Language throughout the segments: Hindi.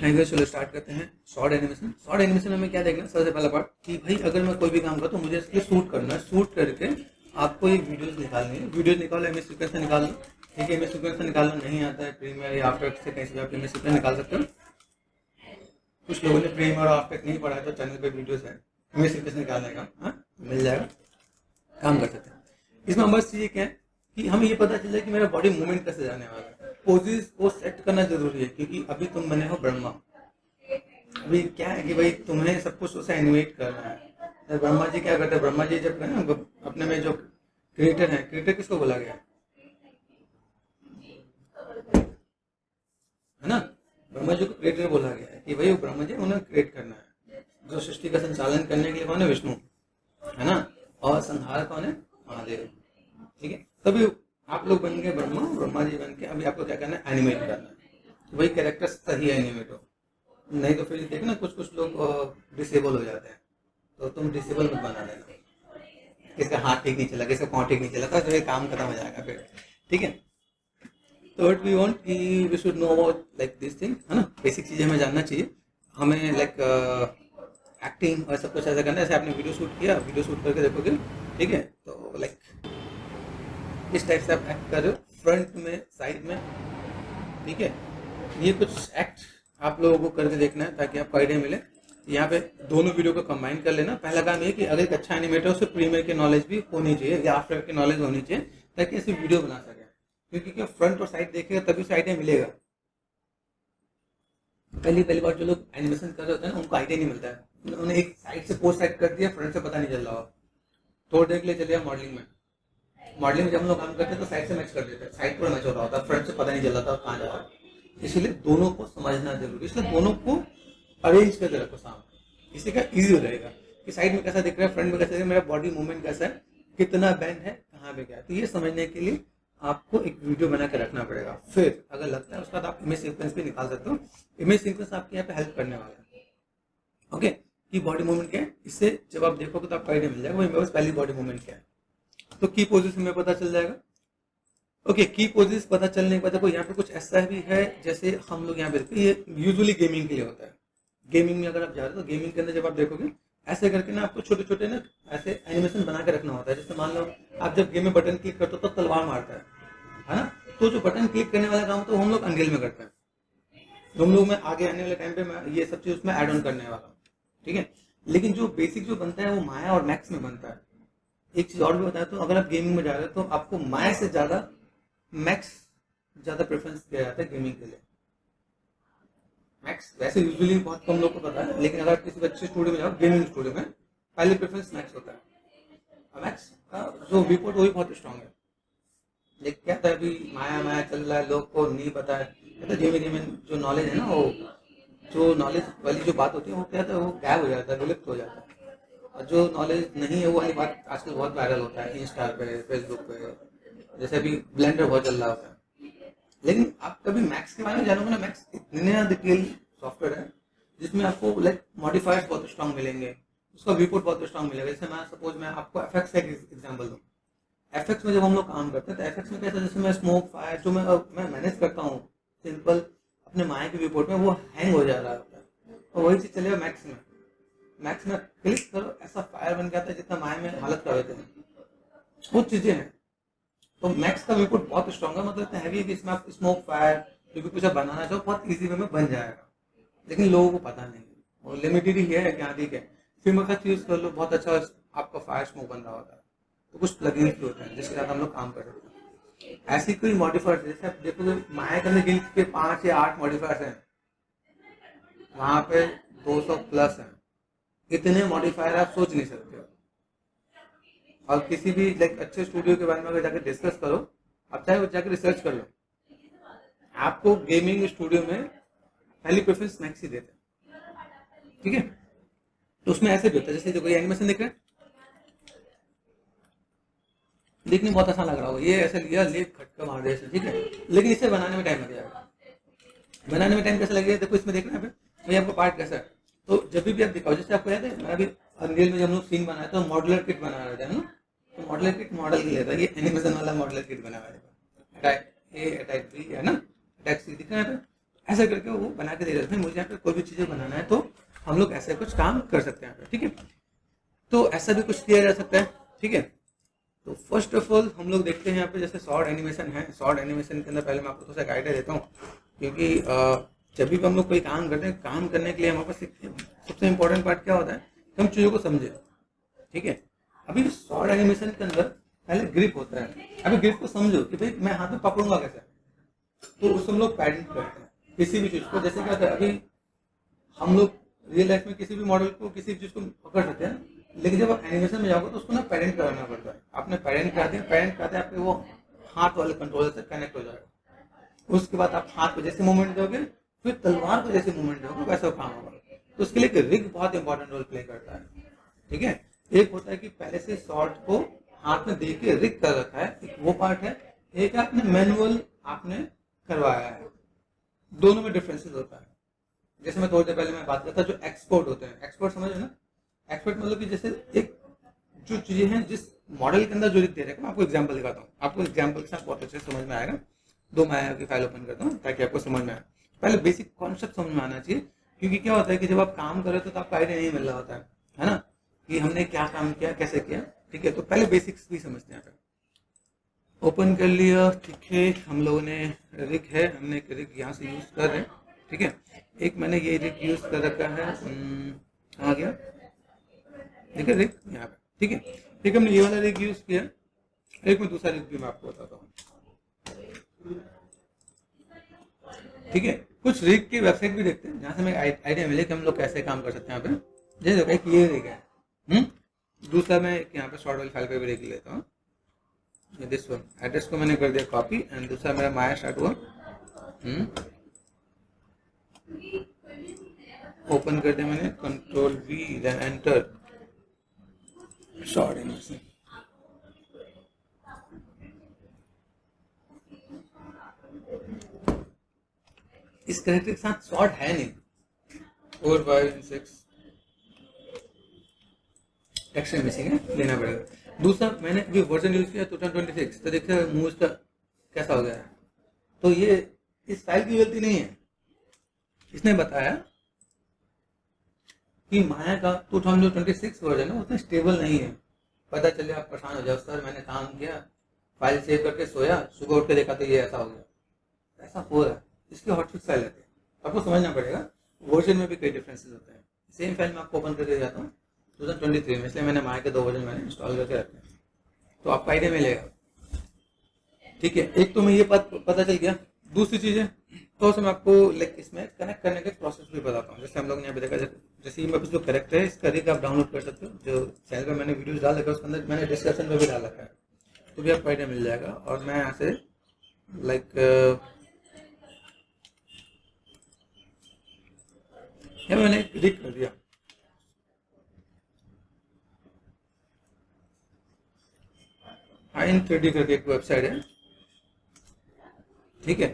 एंगल चलो स्टार्ट करते हैं। Short animation. शॉर्ट एनिमेशन में क्या देखना है, सबसे पहला पार्ट कि भाई अगर मैं कोई भी काम करूँ तो मुझे इसके लिए शूट करना है। शूट करके आपको ये वीडियोस निकालनी है। वीडियोस निकालो, इमेज सीक्वेंस से निकाल लो। ठीक है, इमेज सीक्वेंस से निकालना नहीं आता है प्रीमियर या आफ्टर से कहीं से आप इमेज सीक्वेंस निकाल सकते हो। कुछ लोगों ने प्रीमियर और आफ्टर नहीं पढ़ा है तो चैनल पे वीडियोस है इमेज सीक्वेंस निकालने का, मिल जाएगा, काम कर सकते हैं। इसमें बस ये क्या है कि हमें ये पता चल जाए कि मेरा बॉडी मूवमेंट कैसे जाने वाला है। पोजेस को सेट करना जरूरी है क्योंकि अभी तुम बने हो ब्रह्मा। अभी क्या है कि भाई तुम्हें सब कुछ उसे एनिमेट करना है। ब्रह्मा जी क्या करते हैं, ब्रह्मा जी जब अपने में जो क्रिएटर है, क्रिएटर किसको बोला गया है ना, ब्रह्मा जी को क्रिएटर बोला गया है कि भाई वो ब्रह्मा जी उन्हें क्रिएट करना है। जो सृष्टि का संचालन करने के लिए कौन है, विष्णु है ना, और संहार कौन है, महादेव। ठीक है, तभी आप लोग बन गए ब्रह्मा, ब्रह्मा जी बन के अभी आपको क्या करना है, एनिमेट करना है। तो वही कैरेक्टर सही एनिमेट हो, नहीं तो फिर देखो ना कुछ लोग डिसेबल हो जाते हैं, तो तुम डिसेबल मत बना देना। किसका हाथ ठीक नहीं चला, किसका पाँव ठीक नहीं चला था, तो ये काम खत्म हो जाएगा फिर। ठीक है, तो व्हाट वी वांट कि we should know about like this thing, है ना, बेसिक चीज़ें हमें जानना चाहिए। हमें लाइक एक्टिंग और सब कुछ ऐसा करना है। जैसे आपने वीडियो शूट किया, वीडियो शूट करके देखोगे, ठीक है, तो लाइक इस टाइप से आप एक्ट कर रहे हो फ्रंट में, साइड में। ठीक है, ये कुछ एक्ट आप लोगों को करके देखना है ताकि आपको आइडिया मिले। यहाँ पे दोनों वीडियो को कंबाइन कर लेना। पहला काम ये कि अगर एक अच्छा एनिमेटर उसे प्रीमियर की नॉलेज भी होनी चाहिए या आफ्टर की नॉलेज होनी चाहिए ताकि ऐसी वीडियो बना सके, क्योंकि क्या फ्रंट और साइड देखेगा तभी उसे आइडिया मिलेगा। पहली बार जो लोग एनिमेशन कर रहे होते हैं ना, उनको आइडिया नहीं मिलता है। उन्होंने एक साइड से पोस्ट सेट कर दिया, फ्रंट से पता नहीं चल रहा हो। थोड़ी देर के लिए चलिए मॉडलिंग में। मॉडलिंग में जब हम लोग काम करते हैं तो साइड से मैच कर देते हैं, साइड पूरा मैच हो रहा होता है, फ्रंट से पता नहीं चल रहा था कहाँ जा रहा है। इसलिए दोनों को समझना जरूरी, इसलिए दोनों को अरेंज करके रखो सामने। इसी का ईजी हो जाएगा कि साइड में कैसा दिख रहा है, फ्रंट में कैसा दिख रहा है, मेरा बॉडी मूवमेंट कैसा है, कितना बैंड है, कहाँ पे क्या है। तो ये समझने के लिए आपको एक वीडियो बना के रखना पड़ेगा। फिर अगर लगता है उसके बाद आप इमेज सीक्वेंस भी निकाल सकते हो। इमेज सीक्वेंस आपके यहाँ पे हेल्प करने वाला है, ओके, कि बॉडी मूवमेंट क्या है। इससे जब आप देखोगे तो आपको आइडिया मिल जाएगा वही मेरे पास पहली बॉडी मूवमेंट क्या है। तो की पोजिशन में पता चल जाएगा। ओके, की पोजिस पता चलने के बाद देखो यहाँ पे कुछ ऐसा भी है, जैसे हम लोग यहाँ पे देखते हैं, ये यूजुअली गेमिंग के लिए होता है। गेमिंग में अगर आप जा रहे हो तो गेमिंग के अंदर जब आप देखोगे ऐसे करके ना आपको छोटे छोटे ना ऐसे एनिमेशन बना के रखना होता है। जैसे मान लो आप जब गेम में बटन क्लिक करते हो तो तलवार मारता है ना, तो जो बटन क्लिक करने वाला काम होता है वो हम लोग अनरियल में करते हैं। हम लोग मैं आगे आने वाले टाइम पे मैं ये सब चीज उसमें ऐड ऑन करने वाला हूँ। ठीक है, लेकिन जो बेसिक जो बनता है वो माया और मैक्स में बनता है। एक चीज और भी बताया, तो अगर आप गेमिंग में जा रहे हो तो आपको माया से ज्यादा मैक्स ज्यादा प्रेफरेंस दिया जाता है गेमिंग के लिए। मैक्स वैसे यूजुअली बहुत कम लोग को पता है, लेकिन अगर किसी अच्छे स्टूडियो में जाओ, गेमिंग स्टूडियो में पहले प्रेफरेंस मैक्स होता है। मैक्स का जो रिपोर्ट वही बहुत स्ट्रांग है। लेकिन क्या था, अभी माया माया चल रहा है, लोग को नहीं पता है। कहता धीमे जो नॉलेज है ना, वो जो नॉलेज वाली जो बात होती है वो क्या था, वो गायब हो जाता है, विलुप्त हो जाता है। और जो नॉलेज नहीं है वो वाली बात आजकल बहुत वायरल होता है इंस्टा पे, फेसबुक पे। जैसे अभी ब्लेंडर बहुत चल रहा होता है, लेकिन आप कभी मैक्स के बारे में जानोगे ना, मैक्स इतने डिटेल सॉफ्टवेयर है जिसमें आपको लाइक मॉडिफायर्स बहुत स्ट्रांग मिलेंगे, उसका रिपोर्ट बहुत स्ट्रांग मिलेगा। जैसे मैं सपोज मैं आपको एफएक्स का एग्जांपल दूं। एफएक्स में जब हम लोग काम करते हैं तो एफएक्स में कैसा, जैसे मैं स्मोक फायर जो मैं मैनेज करता हूँ सिंपल अपने माया की रिपोर्ट में, वो हैंग हो जा रहा होता है। और वही चीज चलेगा मैक्स में। मैक्स में क्लिक करो ऐसा फायर बन जाता है जितना माया में हालत कर देते हैं, कुछ चीजें हैं। तो मैक्स का रिपोर्ट बहुत स्ट्रांग है, मतलब इतना हैवी है कि इसमें आप स्मोक फायर जो भी कुछ आप बनाना चाहो बहुत इजी वे में बन जाएगा। लेकिन लोगों को पता नहीं, वो लिमिटेड ही है कि हाँ ठीक है फिल्म का यूज कर लो, बहुत अच्छा आपका फायर स्मोक बन रहा होता है। तो कुछ प्लगइन्स भी होते हैं जिसके साथ हम लोग काम कर सकते हैं। ऐसी कोई मॉडिफायर्स, जैसे आप देखोगे माया के अंदर गिल के 5 या 8 मॉडिफायर्स हैं, वहां पे 200 प्लस हैं। इतने मॉडिफायर आप सोच नहीं सकते हो। और किसी भी लाइक अच्छे स्टूडियो के बारे में अगर जाकर डिस्कस करो, आप चाहे वो जाकर रिसर्च कर लो, आपको गेमिंग स्टूडियो में पहली प्रेफरेंस मैक्स ही देते हैं। ठीक है, तो उसमें ऐसे भी होता है, जैसे देखो ये एनिमेशन देख रहे हैं, देखने में बहुत आसान लग रहा होगा, ये ऐसे लिया ले खटका मार दिया, ठीक है, लेकिन इसे बनाने में टाइम लग जाएगा। बनाने में टाइम कैसे लगेगा, देखो इसमें देखना है भाई आपको पार्ट कैसा है। तो जब भी आप दिखाओ, जैसे आपको याद है मैं अभी अनरियल में जब हम लोग सीन बनाया तो मॉडलर किट बना रहे थे ना, तो मॉडलर किट मॉडल के लिए था, ये एनिमेशन वाला मॉडलर किट बना हुआ है। अटैक ए अटैक बी है ना, अटैक सी दिख रहा है। ऐसा करके वो बना के दे रहे थे। मुझे यहाँ पे कोई भी चीज़ें बनाना है तो हम लोग ऐसे कुछ काम कर सकते हैं यहाँ पे, ठीक है। तो ऐसा भी कुछ किया जा सकता है, ठीक है। तो फर्स्ट ऑफ ऑल हम लोग देखते हैं यहाँ पे जैसे शॉर्ट एनिमेशन है। शॉर्ट एनिमेशन के अंदर पहले मैं आपको थोड़ा सा आइडिया देता हूँ, क्योंकि जब भी हम लोग कोई काम करते हैं, काम करने के लिए हमारे पास सबसे इंपॉर्टेंट पार्ट क्या होता है कि हम चीज़ों को समझे, ठीक है। अभी शॉर्ट एनिमेशन के अंदर पहले ग्रिप होता है। अभी ग्रिप को समझो कि भाई मैं हाथ में पकड़ूंगा कैसे, तो उससे हम लोग पैडिंग करते हैं किसी भी चीज़ को। जैसे क्या होता है, अभी हम लोग रियल लाइफ में किसी भी मॉडल को, किसी भी चीज़ को पकड़ सकते हैं, लेकिन जब आप एनिमेशन में जाओगे तो उसको ना पेरेंट कराना पड़ता है। आपने पेरेंट कर दिया, पेरेंट करते आपके वो हाथ वाले कंट्रोलर से कनेक्ट हो जाएगा। उसके बाद आप हाथ को जैसे मूवमेंट दोगे, फिर तलवार को जैसे मूवमेंट दोगे, वैसा काम होगा। तो उसके लिए रिग बहुत इंपॉर्टेंट रोल प्ले करता है, ठीक है। एक होता है कि पहले से शॉर्ट को हाथ में दे के रिग कर रखा है, एक वो पार्ट है। एक आपने मैनुअल आपने करवाया है, दोनों में डिफरेंसेस होता है। जैसे मैं थोड़ी देर पहले मैं बात करता जो एक्सपोर्ट होते हैं, एक्सपोर्ट समझ ना, एक्सपोर्ट मतलब कि जैसे एक जो चीजें हैं जिस मॉडल के अंदर जो लिख दे रहे हैं। मैं आपको एग्जांपल दिखाता हूँ, आपको एग्जांपल के साथ बहुत अच्छे से समझ में आएगा। दो माया की फाइल ओपन करता हूँ ताकि आपको समझ में आए। पहले बेसिक कॉन्सेप्ट समझ में आना चाहिए, क्योंकि क्या होता है कि जब आप काम कर रहे हो तो आपको आइडिया नहीं मिल रहा होता है ना, कि हमने क्या काम किया, कैसे किया, ठीक है। तो पहले बेसिक्स भी समझते हैं। ओपन कर लिया, ठीक है। हम लोगों ने रिग है, हमने एक रिग यहाँ से यूज कर रहे हैं, ठीक है। एक मैंने ये रिग यूज कर रखा है, आ गया, ठीक है, रिग यहाँ पे, ठीक है। ठीक है, हमने ये वाला रिग यूज किया। एक मैं दूसरा रिग भी मैं आपको बताता हूँ, ठीक है। कुछ रिग की वेबसाइट भी देखते हैं जहाँ से हमें आइडिया मिले कि हम लोग कैसे काम कर सकते हैं यहाँ पे। जैसे देखो एक ये रिग है, दूसरा मैं यहाँ पे शॉर्ट वाली फाइल पे भी रिग लेता हूँ, दिस वन। एड्रेस को मैंने कर दिया कॉपी, एंड दूसरा मेरा माया स्टार्ट हुआ, ओपन कर दिया मैंने, control V, then enter, short animation. इस करेक्टर के साथ शॉर्ट है नहीं, 4 5 6 टेक्सचर मिसिंग है, लेना पड़ेगा। दूसरा मैंने अभी वर्जन यूज किया 2026, तो देखते हैं मूव का कैसा हो गया है। तो ये इस फाइल की गलती नहीं है, इसने बताया कि माया का 2026 वर्जन है, उतना स्टेबल नहीं है। पता चले आप परेशान हो जाओ, सर मैंने काम किया, फाइल सेव करके सोया, सुबह उठ के देखा तो ये ऐसा हो गया। ऐसा हो रहा है, इसकी हॉटफिक्स फाइल रहती है, आपको समझना पड़ेगा। वर्जन में भी कई डिफरेंसेस होते हैं। सेम फाइल में आपको ओपन करके जाता हूँ 2023 में, इसलिए मैंने माया के 2 वर्जन मैंने इंस्टॉल करके रखे हैं, तो आपको आइडिया मिलेगा, ठीक है। एक तो मैं ये पता चल गया। दूसरी चीज़ है तो मैं आपको लाइक इसमें कनेक्ट करने के प्रोसेस भी बताता हूँ। जैसे हम लोग ने यहाँ पे देखा, जैसे मेरे पास जो करेक्टर है, इसका लिंक आप डाउनलोड कर सकते हो। जो चैनल पर मैंने वीडियोस डाल रखा है उसके अंदर मैंने डिस्क्रिप्शन में भी डाल रखा है, तो भी आपको आइडिया मिल जाएगा। और मैं यहाँ से लाइक मैंने क्लिक कर दिया, Fine3D करके एक वेबसाइट है, ठीक है।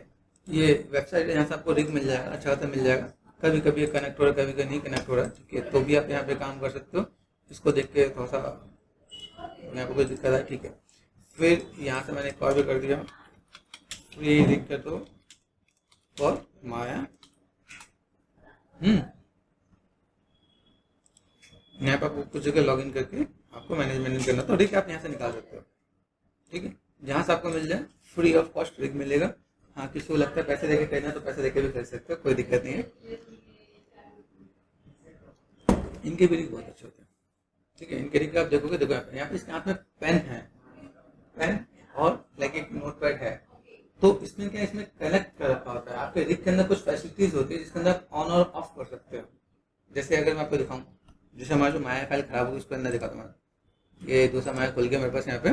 ये वेबसाइट है, यहाँ से आपको रिग मिल जाएगा, अच्छा खासा मिल जाएगा। कभी कभी ये कनेक्ट हो रहा है, कभी कभी नहीं कनेक्ट हो रहा है, ठीक है। तो भी आप यहाँ पे काम कर सकते हो। इसको देख के थोड़ा सा यहाँ पे कोई दिक्कत है, ठीक है। फिर यहाँ से मैंने एक और भी कर दिया, फ्री रिग कर दो और माया, यहाँ पे आपको कुछ जगह लॉग इन करके आपको मैनेजमेंट करना, तो रिग आप यहाँ से निकाल सकते हो, ठीक है। जहाँ से आपको मिल जाए, फ्री ऑफ कॉस्ट रिग मिलेगा। हाँ, किसी को लगता है पैसे देके करना तो पैसे देके भी कर सकते हो, कोई दिक्कत नहीं है। इनके भी रिग बहुत अच्छे होते हैं, ठीक है। इनके रिग आप देखोगे, देखो यहाँ पे इसके हाथ में पेन है, पेन और लाइक एक नोट पैड है। तो इसमें क्या, इसमें कनेक्ट कर रखा होता है। आपके रिग के अंदर कुछ फैसिलिटीज होती है जिसके अंदर आप ऑन और ऑफ कर सकते हो। जैसे अगर मैं आपको दिखाऊं, जैसे हमारा जो माया फाइल खराब होगी उसके अंदर दिखा दूंगा। ये दूसरा माया खुल गया मेरे पास यहाँ पे,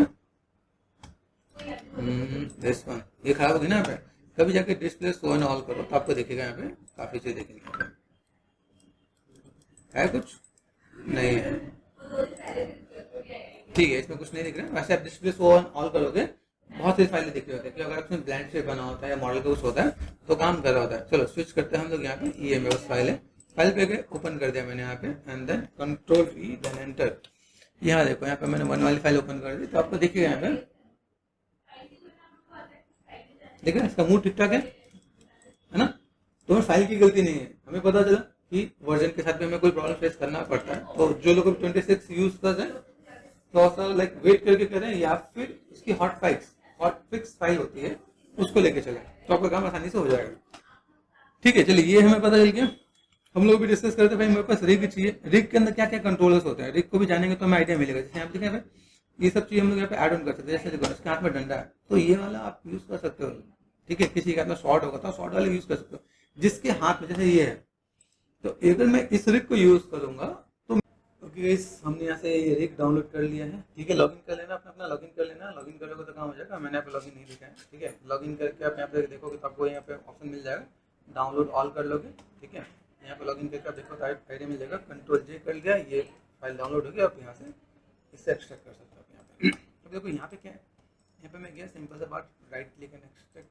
दिस वन, ये खराब होगी ना यहाँ पे। कभी जाके डिस्प्ले शो एंड ऑल करो तो आपको दिखेगा यहाँ पे काफी चीज दिखेगी। है कुछ नहीं है, ठीक है, इसमें कुछ नहीं दिख रहा है। वैसे आप डिस्प्ले शो एंड ऑल करोगे बहुत सी फाइलें दिख रही होती है, कि अगर उसमें ब्लैंक शेप बना होता है या मॉडल का कुछ होता है तो काम कर रहा होता है। चलो स्विच करते हैं हम लोग यहाँ पे। ये मेरे पास फाइल है, फाइल पे गए, ओपन कर दिया मैंने यहाँ पे, and then control E, then enter. यहाँ देखो, यहाँ पे मैंने 1 वाली फाइल ओपन कर दी, तो आपको देखिएगा यहाँ पे, देखिए इसका मूड ठीक ठाक है ना। तो हमें फाइल की गलती नहीं है, हमें पता चला कि वर्जन के साथ भी हमें कोई प्रॉब्लम फेस करना पड़ता है। तो जो लोग 26 यूज कर रहे हैं थोड़ा सा लाइक वेट करके करें, या फिर इसकी हॉट फिक्स फाइल होती है उसको लेके चले, तो आपका काम आसानी से हो जाएगा। ठीक है, चलिए ये हमें पता चल गया। हम लोग भी डिस्कस करते भाई मेरे पास रिग चाहिए, रिग के अंदर क्या क्या कंट्रोलर्स होते हैं, रिग को भी जानेंगे तो हमें आइडिया मिलेगा। जैसे आप देखें ये सब चीज हम लोग यहाँ पे ऐड ऑन कर सकते हैं। जैसे देखो इसके हाथ में डंडा है तो ये वाला आप यूज कर सकते हो। ठीक है, किसी के हाथ में शॉर्ट होगा तो शॉर्ट वाले यूज कर सकते हो। जिसके हाथ में जैसे ये है, तो अगर मैं इस रिग को यूज करूंगा तो ओके गाइस, हमने यहाँ से ये रिग डाउनलोड कर लिया है। ठीक है, लॉगिन कर लेना, अपना अपना लॉगिन कर लेना। लॉगिन करोगे तो काम हो जाएगा। मैंने यहाँ पे लॉगिन नहीं लिखा है। ठीक है, लॉगिन करके आप यहाँ पे देखोगे तो आपको यहाँ पे ऑप्शन मिल जाएगा, डाउनलोड ऑल कर लोगे। ठीक है, यहाँ पे लॉगिन करके आप देखो तो आईडी मिल जाएगा। कंट्रोल जे कर लिया, ये फाइल डाउनलोड हो गया। आप यहाँ से इससे एक्सट्रैक्ट कर सकते हो आप यहाँ पे। अब देखो यहाँ पे क्या है, यहाँ पे मैं गया सिंपल सा बात, राइट क्लिक एंड एक्सट्रैक्ट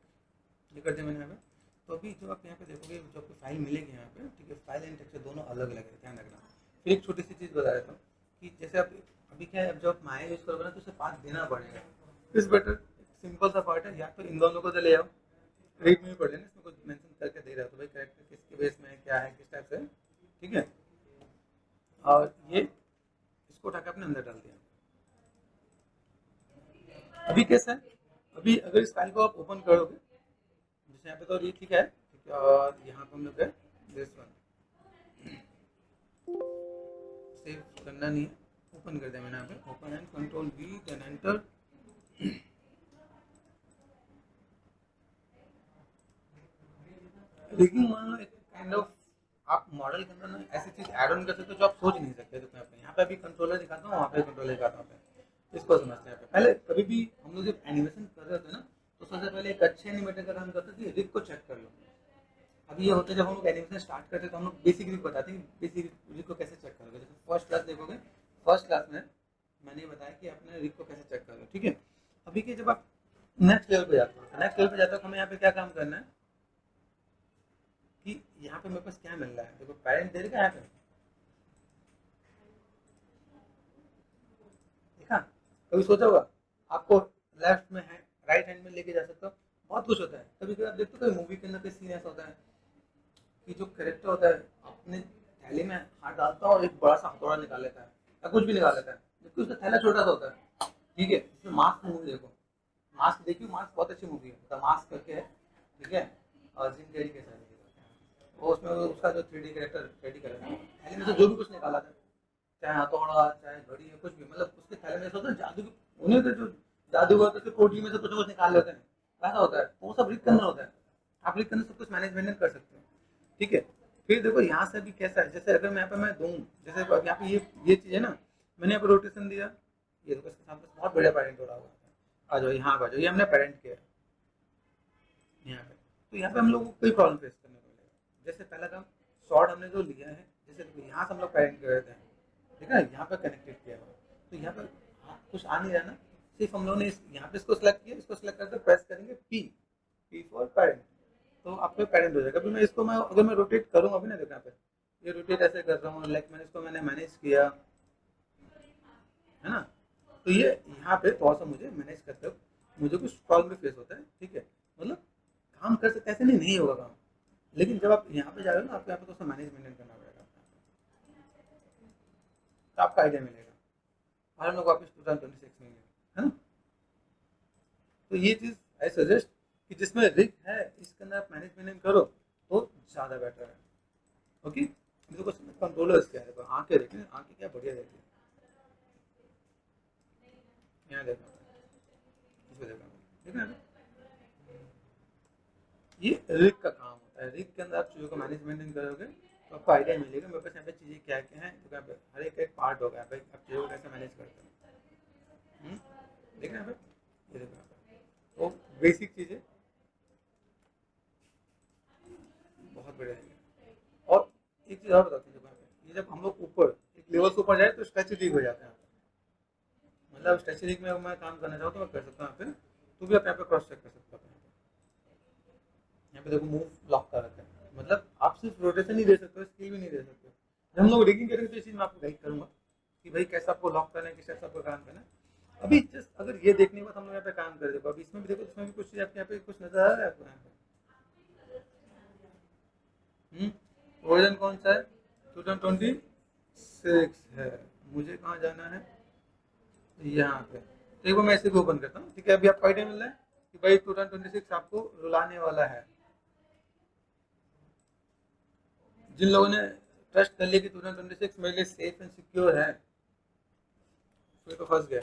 ये कर दिया मैंने यहाँ पे। तो अभी जब आप यहाँ पे देखोगे जो आपको फाइल मिलेगी यहाँ पे, ठीक है, फाइल एंड टेक्स्ट दोनों अलग अलग है, ध्यान रखना। फिर एक छोटी सी चीज़ बता देता हूँ कि जैसे आप अभी क्या है, जब आप माया यूज़ करोगे ना तो उसे पाथ देना पड़ेगा। इस बेटर सिंपल सा पार्ट है, या तो इन दोनों को ले आओ, रीड में पढ़ लेना, इसमें कुछ मेंशन करके दे रहा है तो भाई करेक्ट किसके बेस में क्या है, किस टाइप से है। ठीक है, और ये इसको उठा के अपने अंदर डाल दिया। अभी कैसा है, अभी अगर इस फाइल को आप ओपन करोगे, जैसे यहाँ पे तो ये ठीक है, और यहाँ पे हम लोग है दिस वन सेव करना नहीं है, ओपन कर दिया मैंने यहाँ पे। Open and control V then enter. Rigging मान लो एक काइंड ऑफ आप मॉडल के अंदर ना ऐसी चीज ऐड ऑन कर सकते हो जो आप सोच नहीं सकते। तो यहाँ पे अभी कंट्रोलर दिखाता हूँ, वहाँ पे कंट्रोलर दिखाता हूँ। इसको समझते हैं। पहले कभी भी हम लोग जब एनिमेशन कर रहे होते हैं ना, तो सबसे पहले एक अच्छे एनिमेटर का काम करते थे, रिग को चेक कर लो। अभी ये होता है जब हम लोग एनिमेशन स्टार्ट करते हैं तो हम लोग बेसिक रिग बताते हैं, बेसिक रिग को कैसे चेक करोगे। जैसे फर्स्ट क्लास देखोगे, फर्स्ट क्लास में मैंने बताया कि अपने रिग को कैसे चेक करोगे। ठीक है, अभी के जब आप नेक्स्ट लेवल पे जाते हो, नेक्स्ट लेवल पे जाते हो, हमें यहाँ पे क्या काम करना है कि यहाँ पे मेरे पास क्या मिल रहा है। देखो पेरेंट दे रखा है यहाँ पे, देखा, कभी सोचा होगा आपको लेफ्ट में है, राइट हैंड में लेके जा सकते हो, बहुत कुछ होता है। कभी कभी आप देखते हो मूवी के अंदर कोई सीन ऐसा होता है कि जो करेक्टर होता है अपने थैले में हाथ डालता है और एक बड़ा सा हथौड़ा निकाल लेता है या कुछ भी निकाल लेता है, जबकि उसका थैला छोटा सा होता है। ठीक है, इसमें मास्क मूवी देखो, मास्क देखियो, मास्क बहुत अच्छी मूवी है, द मास्क करके है। ठीक है, और जिम कैरी के साथ वो उसमें उसका जो 3D कैरेक्टर रेडी कर रहा है, थैले में से जो भी कुछ निकाला था, चाहे हथौड़ा चाहे घड़ी है कुछ भी, मतलब उसके थैले में ऐसा होता है जादू की, उन्हें तो जो जादूगर तो कोटली में से कुछ ना कुछ निकाल लेते हैं, ऐसा होता है। तो वो सब रिक करना होता है, आप रिक करने सब कुछ मैनेजमेंट कर सकते हो। ठीक है, फिर देखो यहाँ से भी कैसा है, जैसे अगर मैं यहाँ पे मैं दूँ, जैसे यहाँ पे ये चीज़ है ना, मैंने यहाँ पे रोटेशन दिया, ये देखो इसके सामने बहुत बढ़िया पेरेंट हो रहा होगा। आ जाओ यहाँ आ जाओ, ये हमने पेरेंट किया यहाँ पे। तो यहाँ पे हम लोग को कोई प्रॉब्लम फेस करने को मिलेगा। जैसे पहला काम शॉर्ट हमने जो लिया है, जैसे देखो यहाँ से हम लोग पेरेंट कर रहे थे, ठीक है, यहाँ पर कनेक्टेड किया हुआ, तो यहाँ पर कुछ आ नहीं रहा ना, सिर्फ हम लोगों ने यहाँ पे इसको सिलेक्ट किया, इसको सिलेक्ट करके प्रेस करेंगे पी, पी फॉर पेरेंट, तो आपको पेरेंट हो जाएगा। अभी मैं इसको अगर मैं रोटेट करूँगा, अभी ना देखो यहाँ पे ये रोटेट ऐसे कर रहा हूँ, लाइक मैंने इसको मैनेज किया है ना, तो ये यहाँ पे थोड़ा सा मुझे मैनेज करते हो मुझे कुछ प्रॉब्लम फेस होता है। ठीक है, मतलब काम कर सकते ऐसे नहीं होगा काम, लेकिन जब आप यहाँ पे जा रहे हो ना, आपको यहाँ पे थोड़ा मैनेज मेंटेन करना पड़ेगा, तो आपका आइडिया मिलेगा। और हम लोग वापस 2026 में है ना। तो ये चीज़ आई सजेस्ट कि जिसमें रिग है इसके अंदर आप मैनेज मेंटेन करो तो ज़्यादा बेटर है। ओके, देखो कंट्रोलर्स क्या है, आंखें देखें, आंखें क्या बढ़िया देखती है, यहाँ देखना, इसको देखना, देखना ये रिग का काम होता है। रिग के अंदर आप चीज़ों को मैनेज मेंटेन करोगे तो आपको आइडिया मिलेगा मेरे पास यहाँ पे चीज़ें क्या क्या हैं, तो यहाँ पे हर एक पार्ट होगा भाई, आप चीज़ों को कैसे मैनेज करते हैं। देखना यहाँ पे, ये देखो यहाँ पे, तो बेसिक चीज़ें बहुत बढ़िया है। और एक चीज़ और बताती हूँ, ये जब हम लोग ऊपर एक लेवल से ऊपर जाए तो स्ट्रेच रिग हो जाता है, मतलब स्ट्रेच रिग में मैं काम करना चाहूँ तो मैं कर सकता हूँ यहाँ पे, तो भी आप यहाँ पे क्रॉस चेक कर सकते हो। यहाँ पे देखो मूव लॉक कर रखा है, मतलब आप सिर्फ रोटेशन ही दे सकते हो, स्किल भी नहीं दे सकते। जब हम लोग रिगिंग करेंगे तो इस चीज़ में आपको गाइड करूँगा कि भाई कैसे आपको लॉक करना है, किस टाइप से आपको काम करना है। अभी जस्ट अगर ये देखने के बाद हम लोग यहाँ पे काम कर देखो, अभी इसमें भी देखो, इसमें भी कुछ चीज़ आपके यहाँ पे कुछ नजर आ रहा है आपको यहाँ पे, वर्जन कौन सा है? 2026 है। मुझे कहाँ जाना है? यहाँ पे। तो एक बार मैं इसे भी ओपन करता हूँ, ठीक है। अभी आपको आइडिया मिल रहा है कि भाई 2026 आपको रुलाने वाला है। जिन लोगों ने ट्रस्ट कर लिया कि 2026 मेरे लिए सेफ एंड सिक्योर है, फिर तो फंस गया।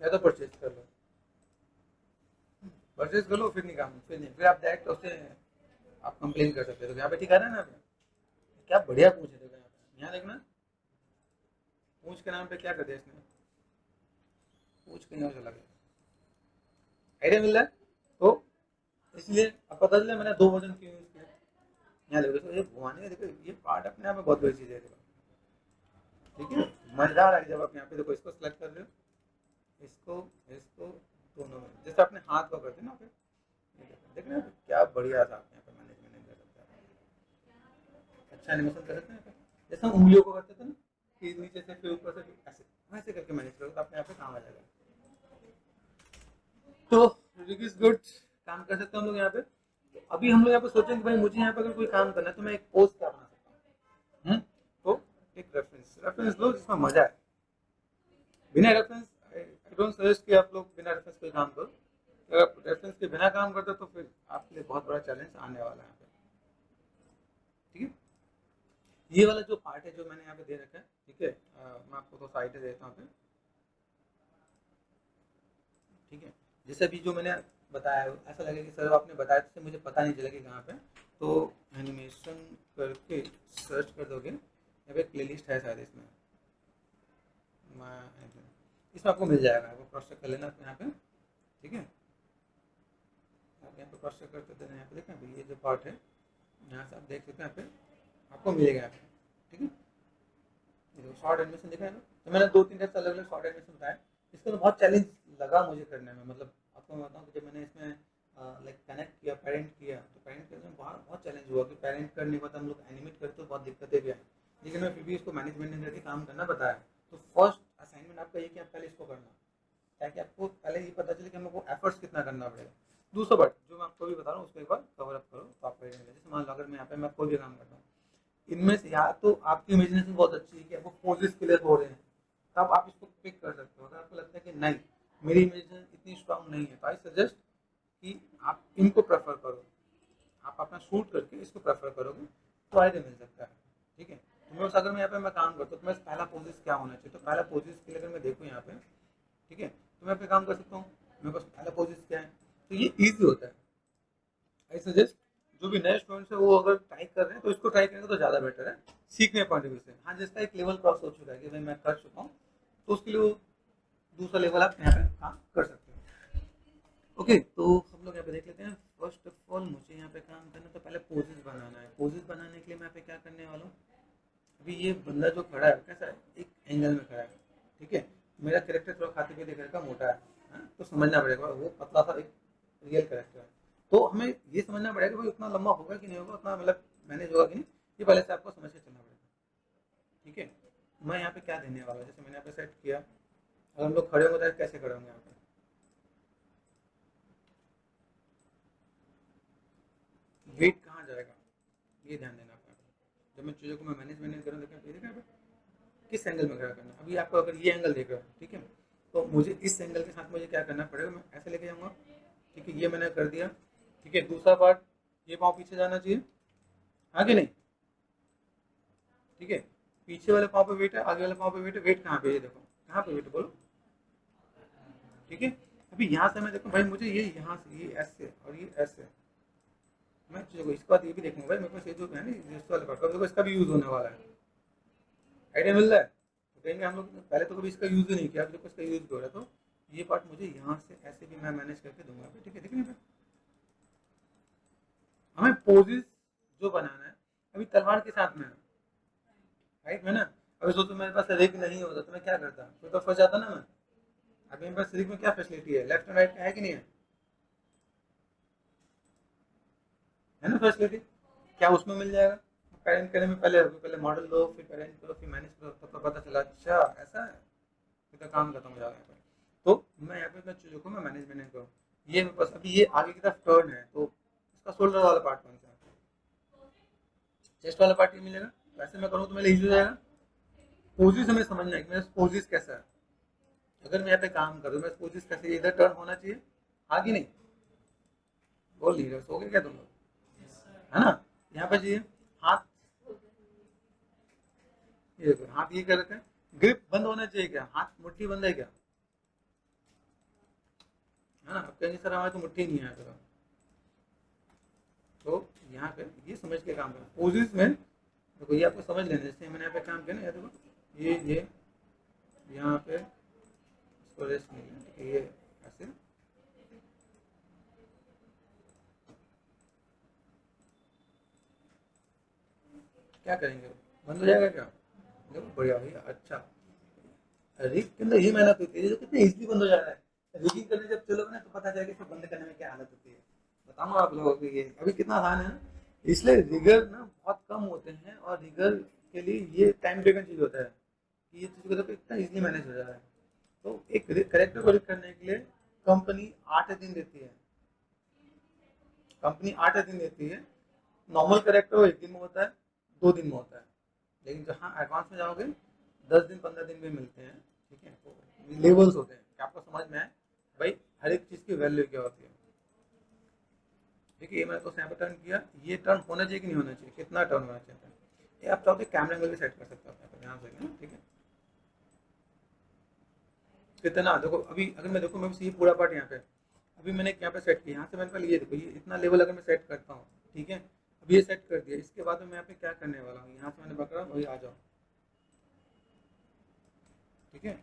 या तो परचेज कर लो, परचेज कर लो, फिर नहीं काम, फिर नहीं, फिर आप डायरेक्ट उससे आप कंप्लेन कर सकते हो। तो यहाँ पे ठीक है ना? क्या बढ़िया पूछ है, देखो यहाँ देखना, पूछ के नाम पे क्या कर दिया इसने, पूछ के नाम चला गया। आइडिया मिल रहा है? तो इसलिए अब पता चला मैंने 2 वर्जन क्यों यूज किया। यहाँ देखो, तो ये घुमाने का देखो, ये पार्ट अपने आप में बहुत बड़ी चीज़ है। देखो, ठीक है, मजेदार है जब आप यहाँ पे देखो, इसको सेलेक्ट कर रहे हो, इसको इसको दोनों में, जैसे अपने हाथ को करते हैं ना, फिर देख रहे हो क्या बढ़िया था। आप यहाँ पे मैनेजमेंट कर सकते हैं, अच्छा एनिमेशन कर सकते हैं। जैसे हम उंगलियों को करते थे ना, कि नीचे से फिर ऊपर से ऐसे ऐसे करके मैनेज करो, तो अपने यहाँ पे काम आ जाएगा। तो रिग इज गुड, काम कर सकते हैं हम लोग यहाँ पे। तो अभी हम लोग यहाँ पे सोचेंगे भाई मुझे यहाँ पे अगर कोई काम करना है तो मैं एक पोस्ट क्या बना सकता हूँ। तो एक रेफरेंस रेफरेंस लो जिसमें मजा है। बिना रेफरेंस आई डोंट सजेस्ट कि आप लोग बिना रेफरेंस कोई काम करो। अगर आप रेफरेंस के बिना काम करते हो तो फिर आपके लिए बहुत बड़ा चैलेंज आने वाला है यहाँ पे, ठीक है। ये वाला जो पार्ट है जो मैंने यहाँ पे दे रखा है, ठीक है, मैं आपको तो साइड देता हूँ फिर, ठीक है। जैसे अभी जो मैंने बताया, ऐसा लगे कि सर आपने बताया तो मुझे पता नहीं चला कि कहाँ पे। तो एनिमेशन करके सर्च कर दोगे, यहाँ पे प्लेलिस्ट है शायद, इसमें इसमें आपको मिल जाएगा। आपको क्रॉस चेक कर लेना यहाँ पे, ठीक है। आप यहाँ पे क्रॉस चेक करते थे, यहाँ पे देखें अभी ये जो पार्ट है, यहाँ से आप देख सकते हैं, यहाँ पे आपको मिलेगा यहाँ पे, ठीक है। शॉर्ट एनिमेशन देखा है ना, तो मैंने 2-3 टाइप से अलग अलग शॉर्ट एनिमेशन बताया। इसका तो बहुत चैलेंज लगा मुझे करने में। मतलब आपको मैं बताऊँ कि जब मैंने इसमें लाइक कनेक्ट किया, पेरेंट किया, तो पेरेंट करने में बहुत बहुत चैलेंज हुआ कि पेरेंट करने के बाद हम लोग एनिमेट करते तो बहुत दिक्कतें भी आई। लेकिन मैं फिर भी इसको मैनेजमेंट करके काम करना बताया। तो फर्स्ट असाइनमेंट आपका ये कि आप पहले इसको करना, ताकि आपको पहले ये पता चले कि हमको एफर्ट्स कितना करना पड़ेगा। दूसरा बात जो मैं आपको भी बता रहा हूँ उसको एक बार कवर अप करो, तो आपको जैसे मान लो अगर मैं यहाँ पे मैं कोई भी काम करता हूँ, इनमें से या तो आपकी इमेजिनेशन बहुत अच्छी है कि आपको पोजेस क्लियर हो रहे हैं, तब आप इसको पिक कर सकते हो। अगर आपको लगता है कि नहीं मेरी इमेजिनेशन इतनी स्ट्रांग नहीं है, तो आई सजेस्ट कि आप इनको प्रेफर करो। आप अपना शूट करके इसको प्रेफर करोगे तो आइडिया मिल सकता है, ठीक है। तो मैं अगर मैं यहाँ पे मैं काम करता हूँ तो मैं पहला पोजिस क्या होना चाहिए, तो पहला पोजिस के लिए अगर मैं देखूँ यहाँ पे, ठीक है, तो मैं यहाँ पे काम कर सकता हूँ। मेरे पास पहला पोजिस क्या है, तो ये ईजी होता है। आई सजेस्ट जो भी नए स्टूडेंट्स है वो अगर ट्राई कर रहे हैं तो इसको ट्राई करेंगे तो ज़्यादा बेटर है सीखने पॉइंट ऑफ व्यू से। हाँ, जिसका एक लेवल क्रॉस हो चुका है कि भाई मैं कर चुका हूँ, तो उसके लिए वो दूसरा लेवल आप यहाँ पे काम कर सकते हो। ओके, तो हम लोग यहाँ पे देख लेते हैं। फर्स्ट ऑफ ऑल मुझे यहाँ पे काम करना तो पहले पोजेस बनाना है। पोजेस बनाने के लिए मैं यहाँ पे क्या करने वाला हूँ, अभी ये बंदा जो खड़ा है कैसा है, एक एंगल में खड़ा है, ठीक है। मेरा कैरेक्टर थोड़ा खाते पीते घर का मोटा है, हाँ? तो समझना पड़ेगा वो पतला सा एक रियल कैरेक्टर है। तो हमें ये समझना पड़ेगा भाई उतना लंबा होगा कि नहीं होगा, उतना मतलब मैनेज होगा कि नहीं, ये पहले से आपको समझ के चलना पड़ेगा, ठीक है। मैं यहाँ पे क्या देने वाला हूँ, जैसे मैंने यहाँ पे सेट किया, अगर हम लोग खड़े होंगे तो कैसे खड़े होंगे यहाँ पे, वेट कहाँ जाएगा, ये ध्यान देना आपको। जब मैं चीज़ों को मैं मैनेज करूँ, देखें किस एंगल में खड़ा करना है। अभी आपको अगर ये एंगल देख रहा है, ठीक है, तो मुझे इस एंगल के साथ मुझे क्या करना पड़ेगा, मैं ऐसे लेके जाऊँगा, ठीक है, ये मैंने कर दिया, ठीक है। दूसरा पार्ट, ये पाँव पीछे जाना चाहिए, आगे नहीं, ठीक है। पीछे वाले पाँव पे वेट है, आगे वाले पाँव पे वेट है, वेट कहाँ पे, ये देखो कहाँ पे वेट बोलो, ठीक है। अभी यहाँ से मैं देखूँ भाई मुझे ये यहाँ से ये ऐसे और ये ऐसे, मैं देखो इसके बाद ये भी देखूँगा भाई मेरे पास ये जो है ना इस वाले पार्ट का, देखो इसका भी यूज़ होने वाला है। आइडिया मिल रहा है? तो कहेंगे हम लोग पहले तो कभी इसका यूज़ ही नहीं किया, अब देखो इसका यूज़ हो रहा है, तो ये पार्ट मुझे यहाँ से ऐसे भी मैं मैनेज करके दूंगा, ठीक है। देखिए हमें पोजेस जो बनाना है, अभी तलवार के साथ में है, राइट में ना। अभी सोचो मेरे पास रिग नहीं होता तो मैं क्या करता, फिर तो फंस जाता ना मैं। अभी मेरे पास रिग में क्या फैसिलिटी है, लेफ्ट एंड राइट है कि नहीं है ना फैसिलिटी, क्या उसमें मिल जाएगा। पेरेंट करने में पहले पहले मॉडल दो, फिर पेरेंट करो, फिर मैनेज करो, तब तो पता चला अच्छा ऐसा है, फिर तो काम खत्म हो जाएगा यहाँ पे। तो मैं यहाँ पे अपने चीज़ों को मैं मैनेजमेंट करूँ। ये मेरे पास अभी ये आगे की तरफ टर्न है, तो इसका शोल्डर वाला पार्ट कौन सा है, चेस्ट वाला पार्ट ये मिलेगा। वैसे मैं करूँ तो मेरे इजी हो जाएगा। पोजिस हमें समझना है कि मेरा पोजिस कैसा है। अगर मैं यहाँ पे काम कर रहा हूँ, मेरा पोजिस कैसे, इधर टर्न होना चाहिए, आगे नहीं। बोल नहीं रहे सो गए क्या तुम लोग, है ना। यहाँ पे चाहिए हाथ, ये देखो हाथ ये कर रखा है। ग्रिप बंद होना चाहिए क्या, हाथ मुट्ठी बंद है क्या, है ना। अब कहीं सर हमारे तो मुट्ठी नहीं है तो यहाँ पे ये समझ के काम करना। पोजिस में देखो ये आपको समझ लेना, जैसे मैंने यहाँ पे काम किया ना, देखो ये यहाँ पे इसको रेस्ट नहीं लेना, ये ऐसे क्या करेंगे, बंद हो जाएगा क्या। देखो बढ़िया भैया, अच्छा। रिग के अंदर ये मेहनत होती है, जो कितने इजीली बंद हो जा रहा है। रिगिंग करने जब चलोगे ना तो पता चलेगा इसको बंद करने में क्या हालत होती है। बताऊंगा आप लोगों को, ये अभी कितना आसान है ना। इसलिए रिगर ना बहुत कम होते हैं, और रिगर के लिए ये टाइम टेकन चीज होता है कि ये चीज को देखो इतना इजीली मैनेज हो जा रहा है। तो एक करेक्टर को रिग करने के लिए कंपनी 8 दिन देती है, कंपनी 8 दिन देती है। नॉर्मल करेक्टर 1 दिन में होता है, 2 दिन में होता है। लेकिन जहाँ एडवांस में जाओगे 10 दिन 15 दिन में मिलते हैं। ठीक है, तो लेवल्स होते हैं कि आपको समझ में आए भाई हर एक चीज़ की वैल्यू क्या होती है। देखिए ये मैंने तो यहाँ पे टर्न किया, ये टर्न होना चाहिए कि नहीं होना चाहिए, कितना टर्न होना चाहिए। ये आप चाहो तो कैमरा एंगल भी सेट कर सकते हो यहाँ पे, ध्यान से। ठीक है, कितना देखो अभी अगर मैं देखो मैं बस ये पूरा पार्ट यहाँ पे, अभी मैंने यहाँ पे सेट किया, यहाँ से मैंने पहले ये देखो ये इतना लेवल अगर मैं सेट करता हूँ, ठीक है, अब ये सेट कर दिया। इसके बाद मैं यहाँ पे क्या करने वाला हूँ, यहाँ से मैंने पकड़ा वही आ जाओ। ठीक है,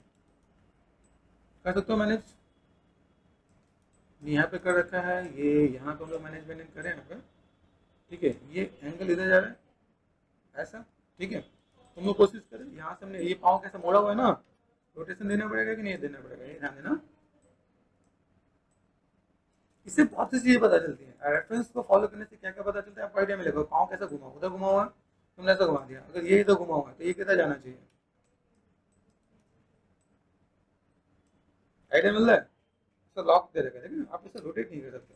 कर सकते हो मैनेज, यहाँ पे कर रखा है ये, यहाँ पे हम लोग मैनेजमेंट करें यहाँ पे। ठीक है, ये एंगल इधर जा रहा है ऐसा। ठीक है, तुम लोग कोशिश करें, यहाँ से हमने ये पाँव कैसे मोड़ा हुआ है ना, रोटेशन देना पड़ेगा कि नहीं देना पड़ेगा, ये ध्यान देना। इससे बहुत सी चीजें पता चलती है, रेफरेंस को फॉलो करने से क्या क्या पता चलता है आपको आइडिया मिलेगा। पाँव कैसे घुमा, उधर घुमा हुआ है, तुमने ऐसा घुमा दिया, अगर ये इधर घुमा हुआ है तो ये किधर जाना चाहिए, आइडिया मिल रहा है। इसका लॉक दे रखा है, देखिए आप इसे रोटेट नहीं कर सकते।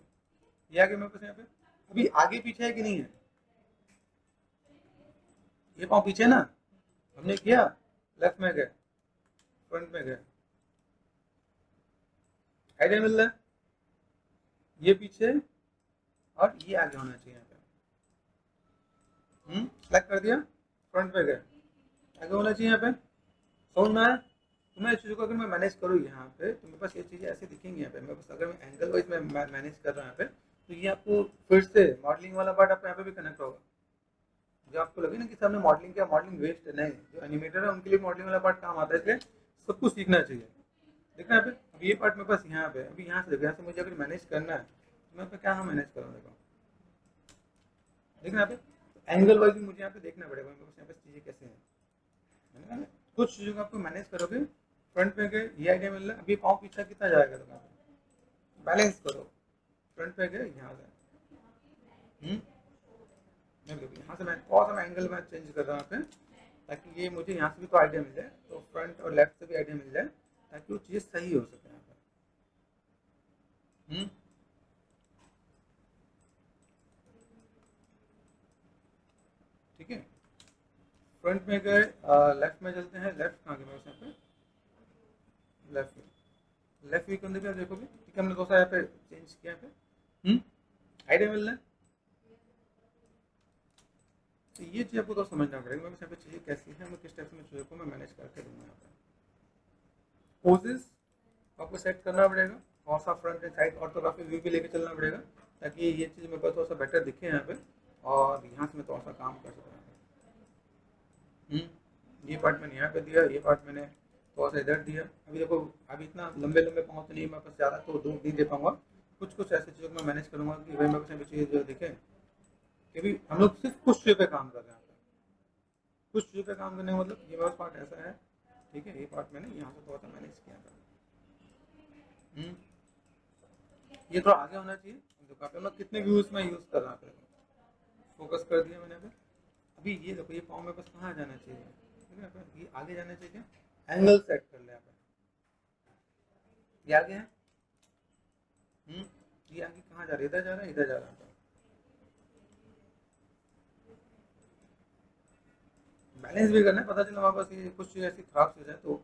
ये आगे मेरे पास यहाँ पे अभी आगे पीछे है कि नहीं है, ये पाँव पीछे ना, हमने किया लेफ्ट में गए, फ्रंट में गए, आइडिया मिल रहा है। ये पीछे और ये आगे होना चाहिए यहाँ पे। सेलेक्ट कर दिया, फ्रंट पे गए, आगे होना चाहिए यहाँ पे। समझ में आया। तो मैं इस चीज़ को अगर मैं मैनेज करूँ यहाँ पे तो मेरे पास ये चीज़ें ऐसे दिखेंगी यहाँ पे। मेरे पास अगर मैं एंगल वाइज में मैनेज कर रहा हूँ यहाँ पे, तो ये आपको फिर से मॉडलिंग वाला पार्ट आपको यहाँ पे भी कनेक्ट होगा। जो आपको लगे ना कि सामने मॉडलिंग क्या, मॉडलिंग वेस्ट है, नहीं, जो एनिमेटर है उनके लिए मॉडलिंग वाला पार्ट काम आता है। इसलिए सब कुछ सीखना चाहिए। देखना यहाँ पे, अब ये पार्ट मेरे पास यहाँ पे, अभी यहाँ से देखो, यहाँ से मुझे अगर मैनेज करना है तो मैं यहाँ पे क्या मैनेज करूँ, देखो देखना यहाँ पे एंगल वाइज भी मुझे यहाँ पे देखना पड़ेगा मेरे पास यहाँ पे चीज़ें कैसे हैं। कुछ चीज़ों को आपको मैनेज करोगे, फ्रंट में गए, ये आइडिया मिल रहा है। अभी पाँव पीछा कितना जाएगा, तो बैलेंस करो, फ्रंट पे गए, यहाँ से यहाँ से मैं थोड़ा सा एंगल में चेंज कर रहा हूँ यहाँ पे, ताकि ये मुझे यहाँ से भी तो आइडिया मिल जाए, तो फ्रंट और लेफ्ट से भी आइडिया मिल जाए, ताकि वो चीज़ सही हो सके यहाँ पे। ठीक है, फ्रंट में गए, लेफ्ट में चलते हैं। लेफ्ट कहाँ गए मैं यहाँ पे, लेफ्ट वीक अंदर भी आप देखोगे। ठीक है, हमने थोड़ा सा यहाँ पे चेंज किया यहाँ पे, आइडिया मिल रहा है। तो ये चीज़ आपको तो समझना पड़ेगा, मैं यहाँ पे चीज़ें कैसी है, मैं किस टाइप से चीज़ों को मैं मैनेज करके दूंगा। यहाँ पे पोजेस आपको सेट करना पड़ेगा, और सा front end side orthography view भी लेके चलना पड़ेगा, ताकि ये चीज़ मेरे पास थोड़ा सा बेटर दिखे यहाँ पे, और यहाँ से मैं थोड़ा सा काम कर सकूँ। ये पार्ट मैंने यहाँ पे दिया, ये पार्ट मैंने थोड़ा सा इधर दिया। अभी देखो अभी इतना लंबे लंबे पहुँच नहीं, मैं बस ज़्यादा तो दो नहीं दे पाऊँगा। कुछ कुछ ऐसी चीज़ों को मैं मैनेज करूँगा कि भाई मेरे पास चीज़ जो दिखे, क्योंकि हम लोग सिर्फ कुछ चीज़ों पे काम कर रहे हैं। कुछ चीज़ों पे काम करने का मतलब ये वाला पार्ट ऐसा है। ठीक है, ये पार्ट मैंने यहाँ से थोड़ा सा मैनेज किया था। ये थोड़ा आगे होना चाहिए। देखो आप लोग कितने व्यूज़ में यूज़ कर रहा है, फोकस कर दिया मैंने अभी। ये देखो ये पाँव में बस कहाँ जाना चाहिए, ठीक है, ये आगे जाना चाहिए। एंगल सेट कर ले, ये आगे है। ये आगे कहाँ जा रहा है, इधर जा रहा है, इधर जा रहा है। बैलेंस भी करना है, पता चला हमारे पास ये कुछ चीज़ ऐसी खराब चीज़ है तो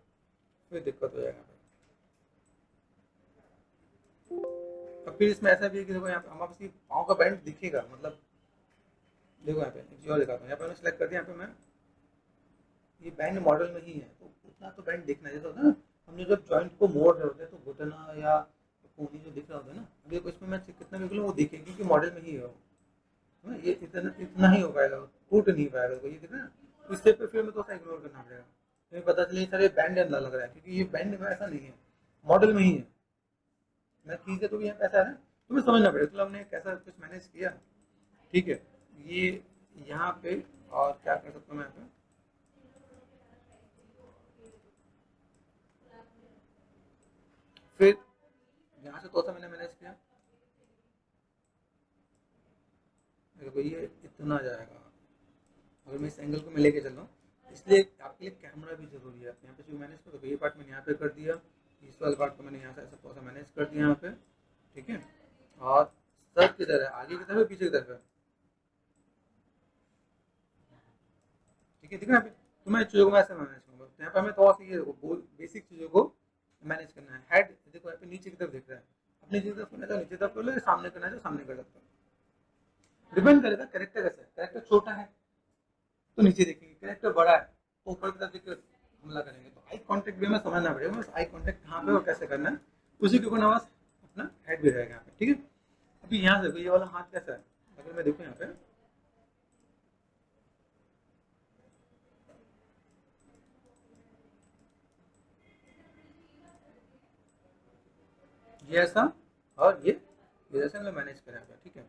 फिर दिक्कत हो जाएगा। और फिर इसमें ऐसा भी है कि देखो यहाँ पे हमारे पास ये पाँव का बैंड दिखेगा, मतलब देखो यहाँ पे एक चीज़ और दिखाता हूँ, यहाँ पे मैंने सेलेक्ट कर दिया, यहाँ पे मैं ये बैंड मॉडल में ही है तो उतना तो बैंड दिखना जैसा होता है ना, हम जो जब जॉइंट को मोड़ रहे होते हैं तो घुटना या कोहनी जो दिख रहा होता है ना, अभी देखो इसमें मैं कितना भी बोलूँ वो दिखेगी क्योंकि मॉडल में ही है वो, है ना? ये इतना ही हो पाएगा, टूट नहीं पाएगा, तो ये दिख रहा है ना, तो इससे फिर मैं तो इग्नोर करना पड़ेगा, तुम्हें पता चले सर ये बैंड अंदर लग रहा है क्योंकि ये बैंड में ऐसा नहीं है, मॉडल में ही है। मैं ठीक है तो भी यहाँ पैसा है ना, तुम्हें समझना पड़ेगा, मतलब हमने कैसा कुछ मैनेज किया, ठीक है। ये यहाँ पे और क्या कर सकता हूँ मैं यहाँ पे, फिर यहाँ से थोड़ा सा मैंने मैनेज किया, देखो ये इतना जाएगा, अगर मैं इस एंगल को मैं लेके चल रहा हूँ, इसलिए आपके लिए कैमरा भी जरूरी है। यहाँ पे जो मैनेज करो तो ये पार्ट मैंने यहाँ पे कर दिया, इस वाले पार्ट को मैंने यहाँ से ऐसा थोड़ा सा मैनेज कर दिया यहाँ पे, ठीक है। और सर किधर है, आगे की तरफ है पीछे की तरफ है, ठीक है, ठीक है। यहाँ पे तो मैं चीज़ों को मैं ऐसे मैनेज करूँगा, तो यहाँ पे हमें थोड़ा सा ये बेसिक चीज़ों को मैनेज करना है। हेड देखो यहाँ पे नीचे की तरफ दिख रहा है, अपनी नीचे की तरफ करना है तो नीचे तरफ कर लो, सामने करना है तो सामने कर सकते हो, डिपेंड करेगा कैरेक्टर कैसा है, कैरेक्टर छोटा है तो नीचे देखेंगे, कैरेक्टर बड़ा है तो ऊपर की तरफ देख हमला करेंगे, तो आई कांटेक्ट भी हमें समझना पड़ेगा, बस आई कांटेक्ट कहाँ पे और कैसे करना है, उसी के ऊपर नवाज अपना हेड भी रहेगा यहाँ पे, ठीक है। अभी यहाँ से देखो ये वाला हाथ कैसा है, अगर मैं देखूँ यहाँ पे ये ऐसा और ये जैसे हमने मैनेज करा है, ठीक है।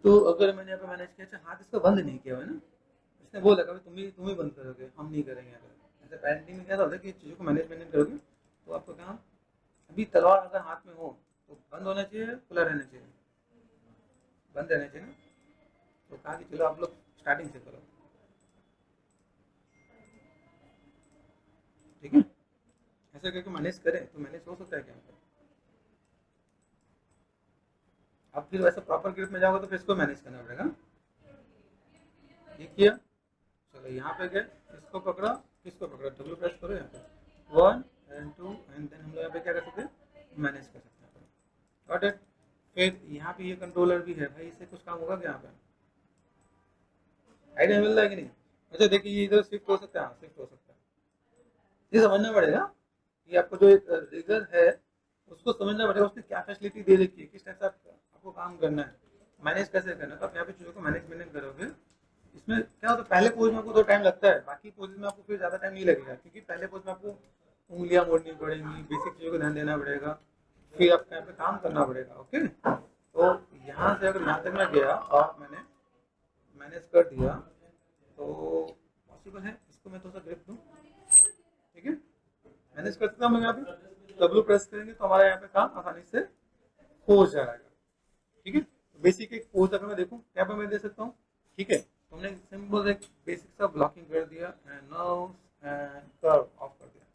तो अगर मैंने यहाँ पे मैनेज किया, अच्छा हाथ इसका बंद नहीं किया हुआ है ना, इसने बोला कभी तुम ही बंद करोगे, हम नहीं करेंगे। अगर ऐसे पेरेंटिंग में क्या होता है कि चीज़ों को मैनेज करोगे तो आपका काम, अभी तलवार अगर हाथ में हो तो बंद होना चाहिए, खुला रहना चाहिए, बंद रहना चाहिए ना, तो कहा कि चलो आप लोग स्टार्टिंग से करो, ठीक है। ऐसे करके मैनेज करें तो मैनेज हो सकता है क्या, अब फिर वैसे प्रॉपर ग्रिप में जाओगे तो फिर इसको मैनेज करना पड़ेगा, ये किया, चलो यहाँ पे गए, इसको पकड़ा, किसको पकड़ा, डब्ल्यू प्रेस करो यहाँ पे 1 and 2 एंड देन हम लोग यहाँ पे क्या कर सकते हैं, मैनेज कर सकते हैं, गॉट इट। फिर यहाँ पे ये कंट्रोलर भी है भाई, इससे कुछ काम होगा क्या यहाँ पे, आइडिया मिल रहा है कि नहीं। अच्छा देखिए ये इधर शिफ्ट हो सकता है, हाँ शिफ्ट हो सकता है, ये समझना पड़ेगा कि आपको जो एक रिगर है उसको समझना पड़ेगा, उसने क्या फैसिलिटी दे रखी है, किस टाइप से आपको काम करना है, मैनेज कैसे करना है, तो आप यहाँ पे चीज़ों को मैनेज करोगे। इसमें क्या होता है, पहले पोज में आपको तो टाइम लगता है, बाकी पोज में आपको फिर ज़्यादा टाइम नहीं लगेगा, क्योंकि पहले पोज में आपको उंगलियां मोड़नी पड़ेंगी, बेसिक चीज़ों को ध्यान देना पड़ेगा, फिर आपको यहाँ पे काम करना पड़ेगा, ओके। तो यहाँ से अगर यहाँ तक मैं गया और मैंने मैनेज कर दिया तो पॉसिबल है, इसको मैं थोड़ा सा ग्रिप दूँ, ठीक है, मैनेज कर सकता हूँ मैं यहाँ पे, डब्ल्यू प्रेस करेंगे तो हमारा यहाँ पे काम आसानी से हो जाएगा, ठीक है। तो बेसिक एक पोज अगर मैं देखूँ क्या पे मैं दे सकता हूँ, ठीक है। तो हमने सिंपल एक बेसिक सा ब्लॉकिंग कर दिया and nerves and curve of कर दिया।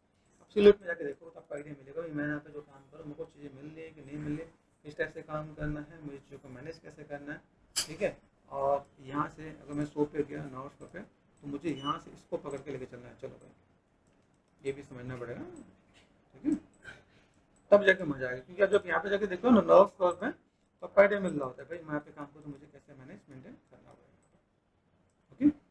अब सिलेक्ट में जाके देखो तो आपको आइडिया मिलेगा कि मैं यहाँ पे जो काम करूँ मुझको चीज़ें मिल रही है कि नहीं मिल रही, किस टाइप से काम करना है, मुझे चीज़ों को मैनेज कैसे करना है, ठीक है। और यहाँ से अगर मैं शो पे गया नर्व्स पे तो मुझे यहाँ से इसको पकड़ के लेके चलना है, चलो भाई ये भी समझना पड़ेगा, ठीक है, तब जाके मजा आएगा, क्योंकि अब जब यहाँ पे जाके देखो ना नर्व कर्व में तो आपको आइडिया मिल रहा होता है भाई मैं यहाँ पे काम करूँ तो मुझे कैसे मैनेज मेंटेन करना पड़ेगा, ओके।